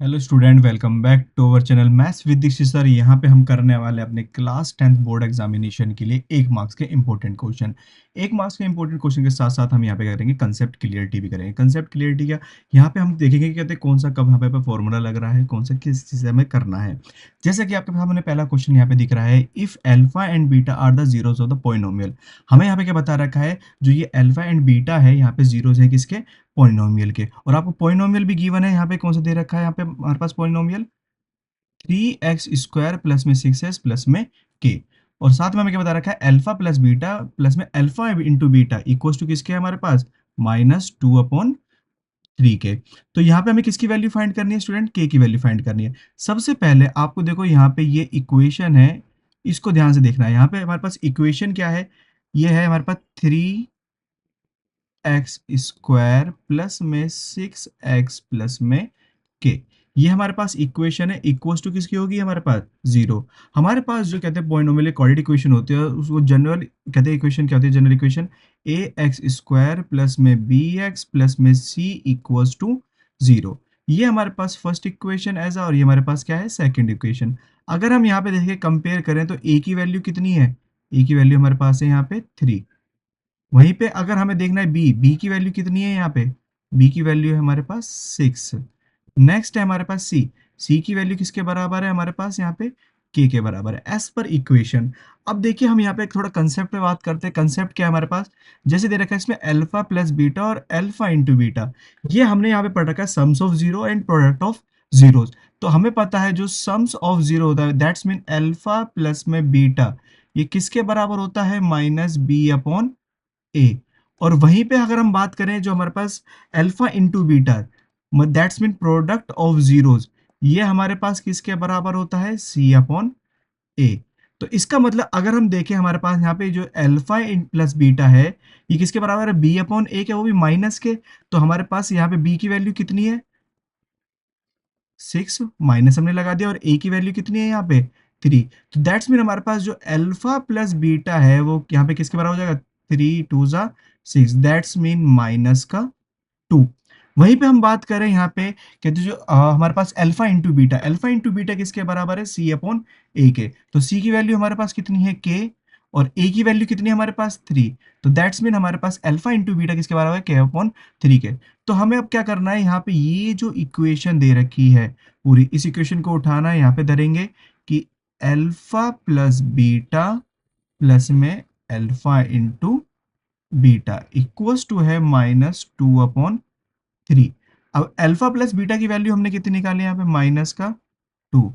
Hello student, welcome back to our channel maths with Dikshit sir. यहाँ पे हम करने वाले अपने क्लास 10th बोर्ड एग्जामिनेशन के लिए 1 मार्क्स के इंपॉर्टेंट क्वेश्चन। 1 मार्क्स के इंपॉर्टेंट क्वेश्चन के साथ साथ हम यहाँ पे करेंगे कंसेप्ट क्लियरिटी भी करेंगे। कंसेप्ट क्लियरिटी क्या, यहाँ पे हम देखेंगे कि कहते हैं कौन सा कब यहाँ पे फॉर्मूला लग रहा है, कौन सा किस चीज़ से हमें करना है। जैसे कि आपके सामने पहला क्वेश्चन यहाँ पे दिख रहा है, if alpha and beta are the zeros of the polynomial. हमें यहाँ पे क्या बता रखा है, जो ये अल्फा एंड बीटा है यहाँ पे जीरोस है किसके, पॉलिनोमियल के। और आपको पॉलिनोमियल भी गिवन है, यहाँ पे कौन सा दे रखा है, यहाँ पे हमारे पास पॉलिनोमियल 3x² प्लस में 6s प्लस में k। और साथ में हमें क्या बता रखा है, अल्फा प्लस बीटा प्लस में alpha into beta equal to किसके हमारे पास -2/3k। तो यहाँ पे हमें किसकी वैल्यू फाइंड करनी है स्टूडेंट, k की वैल्यू फाइंड करनी है। सबसे पहले आपको देखो यहाँ पे ये इक्वेशन है, इसको ध्यान से देखना है। यहाँ पे हमारे पास इक्वेशन क्या है, ये है हमारे पास 3x² प्लस में 6x प्लस में k। ये हमारे पास इक्वेशन है, इक्वल्स टू किसकी होगी हमारे पास जीरो। हमारे पास जो कहते हैं पॉलिनोमियल कोऑर्डिनेट इक्वेशन होती है, उसको जनरल कहते हैं इक्वेशन क्या होती है, जनरल इक्वेशन ax² प्लस में bx प्लस में c इक्वल्स टू जीरो। ये हमारे पास फर्स्ट इक्वेशन ऐसा, और ये हमारे पास क्या है, सेकंड इक्वेशन। अगर हम यहाँ पे देखें कंपेयर करें तो a की वैल्यू कितनी है, a की वैल्यू हमारे पास है यहाँ पे 3। वहीं पे अगर हमें देखना है बी की वैल्यू कितनी है, यहाँ पे बी की वैल्यू है हमारे पास 6। नेक्स्ट है हमारे पास सी की वैल्यू किसके बराबर है हमारे पास, यहाँ पे के बराबर है एज पर इक्वेशन। अब देखिए हम यहाँ पे थोड़ा कंसेप्ट पे बात करते हैं। कंसेप्ट क्या है हमारे पास, जैसे दे रखा है इसमें अल्फा प्लस बीटा और अल्फा इंटू बीटा। ये हमने यहाँ पे पढ़ रखा है sums of zero and product of zeros. तो हमें पता है जो सम्स ऑफ जीरो होता है दैट्स मीन अल्फा प्लस में बीटा, ये किसके बराबर होता है, -b/a। और वहीं पे अगर हम बात करें जो हमारे पास alpha into beta, that's mean product of zeros, ये हमारे पास किसके बराबर होता है, c/a। तो इसका मतलब अगर हम देखें हमारे पास यहाँ पे जो अल्फा प्लस बीटा है, ये किसके बराबर है, b/a के, वो भी माइनस के। तो हमारे पास यहाँ पे b की वैल्यू कितनी है, 6, माइनस हमने लगा दिया, और a की वैल्यू कितनी है यहाँ पे 3। तो दैट्स मीन हमारे पास जो अल्फा प्लस बीटा है वो यहाँ पे किसके बराबर हो जाएगा, 3 2 6, दैट्स मीन -2। वहीं पे हम बात करें यहाँ पे कहते जो हमारे पास अल्फा इंटू बीटा किसके बराबर है, c/a के। तो c की वैल्यू हमारे पास कितनी है, k, और a की वैल्यू कितनी है हमारे पास 3। तो दैट्स मीन हमारे पास अल्फा इंटू बीटा किसके बराबर है, k/3 के। तो हमें अब क्या करना है, यहाँ पे ये जो इक्वेशन दे रखी है पूरी, इस इक्वेशन को उठाना है, यहाँ पे धरेंगे कि अल्फा प्लस बीटा प्लस में alpha into beta equals to है -2/3। अब अल्फा प्लस बीटा की वैल्यू हमने कितनी निकाली, यहाँ पे -2,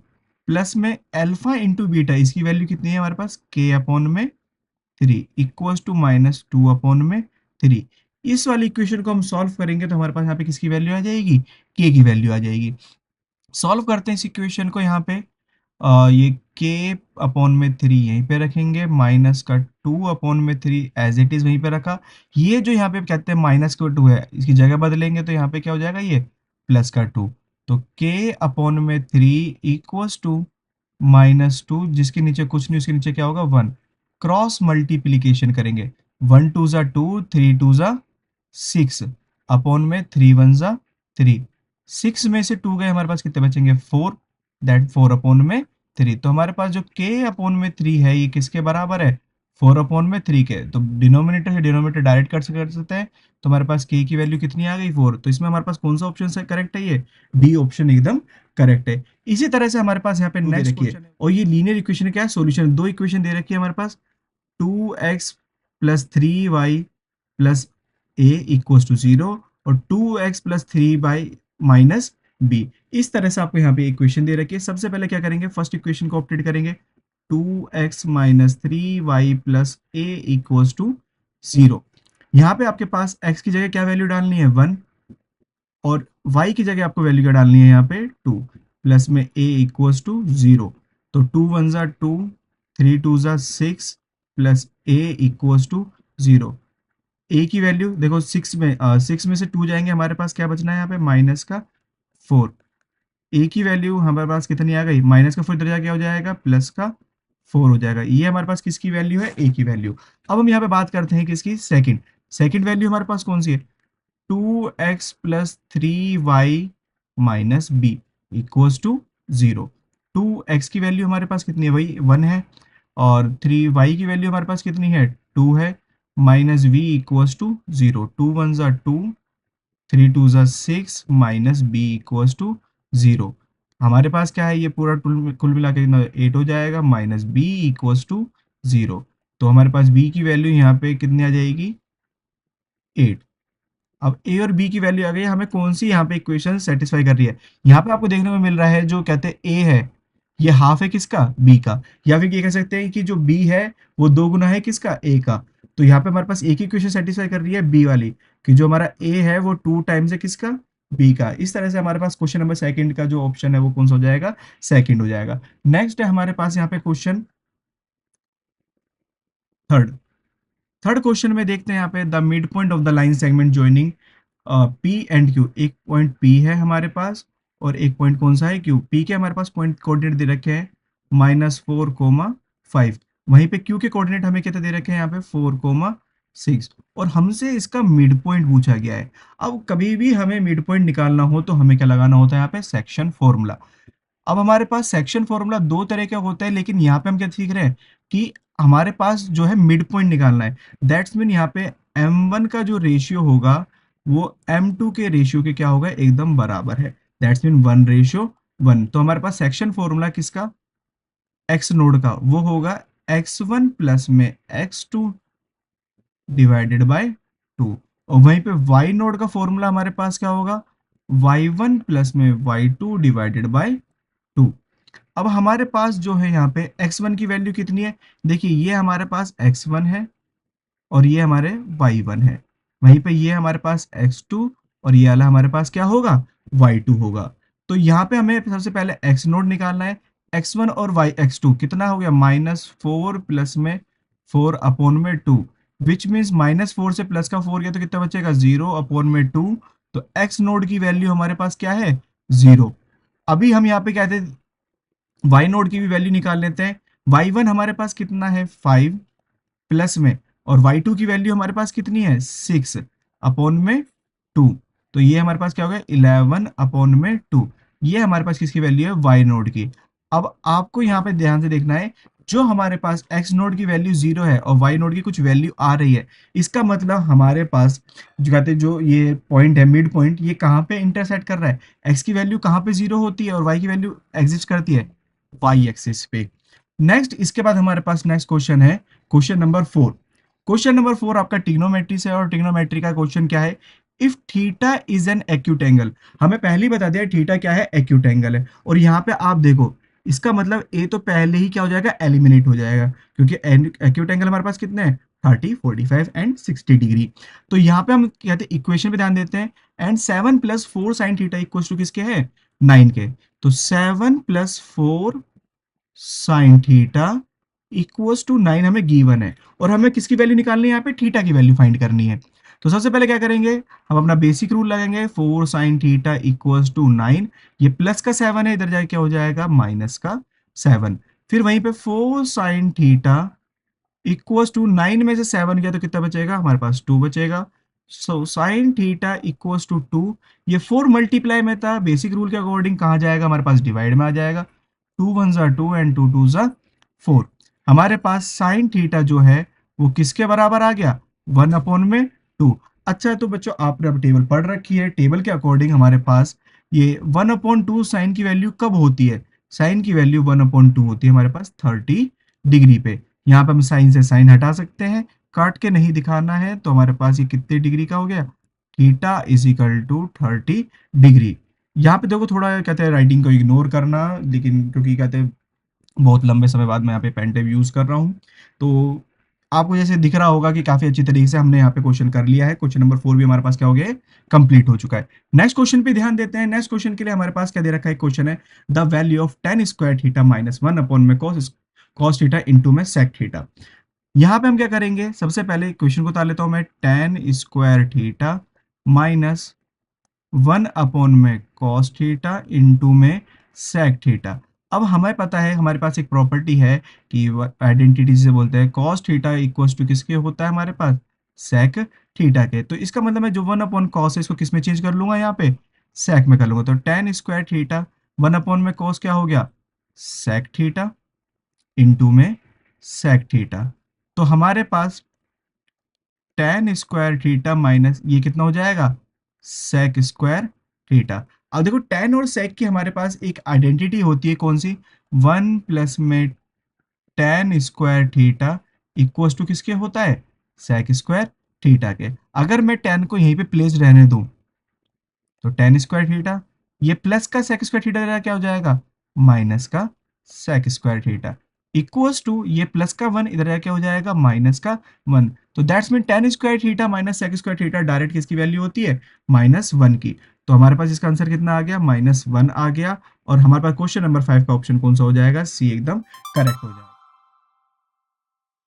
प्लस में अल्फा इंटू बीटा, इसकी वैल्यू कितनी है हमारे पास, k/3 इक्वल्स टू -2/3। इस वाली इक्वेशन को हम सॉल्व करेंगे तो हमारे पास यहाँ पे किसकी वैल्यू आ जाएगी, k की वैल्यू आ जाएगी। सॉल्व करते हैं इस इक्वेशन को, यहाँ पे ये k/3 यहीं पे रखेंगे, -2/3 एज इट इज वहीं पे रखा। ये जो यहाँ पे कहते हैं -2 है, इसकी जगह बदलेंगे तो यहाँ पे क्या हो जाएगा, ये +2। तो k/3 इक्वल्स टू -2, जिसके नीचे कुछ नहीं, उसके नीचे क्या होगा, 1। क्रॉस मल्टीप्लीकेशन करेंगे, 1 2 2, 3 2 6, अपॉन में 3 1 3। 6 में से 2 गए, हमारे पास कितने बचेंगे, 4, दैट 4/3। तो हमारे पास जो k/3 है ये किसके बराबर है, 4/3 के। तो डिनोमिनेटर से डिनोमिनेटर डायरेक्ट कर सकते हैं। तो हमारे पास k की वैल्यू कितनी आ गई, 4। तो इसमें हमारे पास कौन सा ऑप्शन है करेक्ट है, ये डी ऑप्शन एकदम करेक्ट है। इसी तरह से हमारे पास यहाँ पे नेक्स्ट क्वेश्चन है, और ये लीनियर इक्वेशन क्या है, सॉल्यूशन। दो इक्वेशन दे रखी है हमारे पास, 2x plus 3y plus a equals to 0, और 2x plus 3y minus b। इस तरह से आपको यहाँ पे इक्वेशन दे रखी है। सबसे पहले क्या करेंगे, फर्स्ट इक्वेशन को ऑप्टेट करेंगे, 2x minus 3y plus a equals to 0। यहाँ पे आपके पास x की जगह क्या वैल्यू डालनी है, 1, और y की जगह आपको वैल्यू क्या डालनी है, यहाँ पे 2, प्लस में a इक्वल्स टू 0। तो 2 1 2, 3 2 6, plus a equals to 0। a की वैल्यू देखो, 6 में से 2 जाएंगे, हमारे पास क्या बचना है यहाँ पे, -4। a की वैल्यू हमारे पास कितनी आ गई, -4 इधर जाके क्या हो जाएगा, +4 हो जाएगा। ये हमारे पास किसकी वैल्यू है, a की वैल्यू। अब हम यहाँ पे बात करते हैं किसकी, सेकंड। सेकंड वैल्यू हमारे पास कौन सी है, 2x plus 3y minus b। Equals to 0। 2x की वैल्यू हमारे पास कितनी है, वही 1 है, और 3y की वैल्यू हमारे पास कितनी है, 2 है, माइनस v इक्वल्स टू 0। 2 1 ज़ा 2, 3 2 ज़ा 6, माइनस b इक्वल्स टू 0। हमारे पास क्या है, ये पूरा कुल मिला के 8 हो जाएगा, माइनस b इक्वल्स टू 0। तो हमारे पास b की वैल्यू यहाँ पे कितनी आ जाएगी, 8। अब ए और बी की वैल्यू आ गई, हमें कौन सी यहाँ पे इक्वेशन सेटिस्फाई कर रही है। यहाँ पे आपको देखने को मिल रहा है, जो कहते हैं ए है, ये हाफ है किसका, बी का, या फिर ये कह सकते हैं कि जो बी है वो 2 गुना है किसका, ए का। तो यहाँ पे हमारे पास एक ही इक्वेशन सेटिस्फाई कर रही है बी वाली, कि जो हमारा ए है वो 2 टाइम्स है किसका, बी का। इस तरह से हमारे पास क्वेश्चन नंबर सेकंड का जो ऑप्शन है वो कौन सा हो जाएगा, सेकंड हो जाएगा। नेक्स्ट है हमारे पास यहाँ पे क्वेश्चन थर्ड। थर्ड क्वेश्चन में देखते हैं यहाँ पे, the mid point of the line segment joining P and Q. एक पॉइंट पी है हमारे पास, और एक पॉइंट कौन सा है, क्यू। पी के हमारे पास पॉइंट कोऑर्डिनेट दे रखे हैं -4, 5। वहीं पे क्यू के कोऑर्डिनेट हमें कितने दे रखे हैं यहाँ पे, 4, 6। और हमसे इसका मिड पॉइंट पूछा गया है। अब कभी भी हमें मिड पॉइंट निकालना हो तो हमें क्या लगाना होता है, यहाँ पे सेक्शन फॉर्मूला। अब हमारे पास सेक्शन फॉर्मूला दो तरह का होता है, लेकिन यहाँ पे हम क्या सीख रहे हैं कि हमारे पास जो है मिड पॉइंट निकालना है। दैट्स मीन यहाँ पे m1 का जो रेशियो होगा वो m2 के रेशियो के क्या होगा, एकदम बराबर है। That's mean 1:1। तो हमारे पास सेक्शन फॉर्मूला किसका, x नोड का, वो होगा x1 प्लस में x2 डिवाइडेड बाय 2। और वहीं पे y नोड का फॉर्मूला हमारे पास क्या होगा, y1 प्लस में y2 डिवाइडेड बाय 2। अब हमारे पास जो है यहाँ पे x1 की वैल्यू कितनी है, देखिए ये हमारे पास x1 है, और ये हमारे y1 है। वहीं पे ये हमारे पास x2, और ये वाला हमारे पास क्या होगा, y2 होगा। तो यहाँ पे हमें सबसे पहले x नोट निकालना है। x1 और x2 कितना हो गया, -4 प्लस में 4/2, विच मीन्स -4 से प्लस का 4 गया तो कितना बचेगा, 0/2। तो x नोट की वैल्यू हमारे पास क्या है, 0। अभी हम यहाँ पे कहते हैं वाई नोड की भी वैल्यू निकाल लेते हैं। y1 हमारे पास कितना है, 5 प्लस में, और y2 की वैल्यू हमारे पास कितनी है, 6/2। तो ये हमारे पास क्या हो गया, 11/2। ये हमारे पास किसकी वैल्यू है, y नोड की। अब आपको यहाँ पे ध्यान से देखना है, जो हमारे पास x नोड की वैल्यू 0 है और y नोड की कुछ वैल्यू आ रही है, इसका मतलब हमारे पास जो कहते हैं, जो ये पॉइंट है मिड पॉइंट, ये कहाँ पे इंटरसेक्ट कर रहा है, x की वैल्यू कहाँ पे 0 होती है और y की वैल्यू एग्जिस्ट करती है, वाई एक्सिस पे। नेक्स्ट इसके बाद हमारे पास नेक्स्ट क्वेश्चन है, क्वेश्चन नंबर 4। क्वेश्चन नंबर 4 आपका ट्रिग्नोमेट्री से, और ट्रिग्नोमेट्री का क्वेश्चन क्या है, if theta is an acute angle. हमें पहले ही बता दिया थीटा क्या है, एक्यूट एंगल है। और यहाँ पे आप देखो, इसका मतलब ए तो पहले ही क्या हो जाएगा, एलिमिनेट हो जाएगा, क्योंकि एक्यूट एंगल हमारे पास कितने हैं, 30, 45 एंड 60 डिग्री। तो यहाँ पे हम कहते हैं इक्वेशन पे ध्यान देते हैं, and 7 + 4 sin theta equal to किसके है, 9 के। तो 7 + 4 sin थीटा इक्वल्स टू 9 हमें गिवन है, और हमें किसकी वैल्यू निकालनी है, यहाँ पे थीटा की वैल्यू फाइंड करनी है। तो सबसे पहले क्या करेंगे, हम अपना बेसिक रूल लगाएंगे, 4 sin थीटा इक्वल्स टू 9। ये प्लस का 7 है, इधर जाके क्या हो जाएगा, माइनस का 7। फिर वहीं पे 4 sin थीटा इक्वल्स टू 9 में से 7 गया तो कितना बचेगा, हमारे पास 2 बचेगा। So sine theta equals to 2। ये 4 मल्टीप्लाई में था, बेसिक रूल के अकॉर्डिंग कहाँ जाएगा, हमारे पास डिवाइड में आ जाएगा। 2 1 ज़ा 2 एंड 2 2 ज़ा 4। हमारे पास साइन थीटा जो है वो किसके बराबर आ गया, 1/2। अच्छा, तो बच्चों आपने अब टेबल पढ़ रखी है, टेबल के अकॉर्डिंग हमारे पास ये 1/2 साइन की वैल्यू कब होती है, साइन की वैल्यू 1/2 होती है हमारे पास 30 डिग्री पे। यहाँ पे हम साइन से साइन हटा सकते हैं, काट के नहीं दिखाना है, तो हमारे पास ये कितने डिग्री का हो गया, theta is equal to 30 degree. यहाँ पे देखो थोड़ा कहते हैं राइटिंग को इग्नोर करना, लेकिन क्योंकि कहते हैं बहुत लंबे समय बाद मैं यहाँ पे पेन टेप यूज़ कर रहा हूँ, तो आपको जैसे दिख रहा होगा कि काफ़ी अच्छी तरीके से हमने यहाँ पे क्वेश्चन कर लिया है। क्वेश्चन नंबर 4 भी हमारे पास क्या हो गया है, कंप्लीट हो चुका है। नेक्स्ट क्वेश्चन पे ध्यान देते हैं। नेक्स्ट क्वेश्चन के लिए हमारे पास क्या दे रखा है, क्वेश्चन है the value of tan square theta -1 में cos थीटा इंटू में sec थीटा। यहाँ पे हम क्या करेंगे, सबसे पहले क्वेश्चन को उतार लेता हूँ मैं, tan स्क्वायर थीटा -1 में cos थीटा इंटू में sec थीटा। अब हमें पता है, हमारे पास एक प्रॉपर्टी है कि आइडेंटिटी से बोलते हैं cos थीटा इक्वल्स टू किसके होता है, हमारे पास sec थीटा के। तो इसका मतलब मैं जो 1/cos है इसको किस में चेंज कर लूंगा, यहाँ पे sec में कर लूंगा। तो tan स्क्वायर थीटा 1 अपॉन में cos क्या हो गया, sec थीटा, इंटू में sec थीटा। तो हमारे पास tan स्क्वायर थीटा माइनस ये कितना हो जाएगा, sec स्क्वायर थीटा। अब देखो tan और sec की हमारे पास एक आइडेंटिटी होती है, कौन सी, 1 प्लस में tan square theta equals to किसके होता है, sec स्क्वायर थीटा के। अगर मैं tan को यहीं पे प्लेस रहने दूं तो tan स्क्वायर थीटा, ये प्लस का sec स्क्वायर थीटा क्या हो जाएगा, माइनस का sec square theta, equals to ये प्लस का 1 इधर क्या हो जाएगा, माइनस का 1। तो that's mean tan square theta minus sec square theta direct किसकी वैल्यू होती है, -1 की। तो हमारे पास इसका आंसर कितना आ गया, -1 आ गया। और हमारे पास क्वेश्चन नंबर 5 का ऑप्शन कौन सा हो जाएगा, सी एकदम करेक्ट हो जाएगा।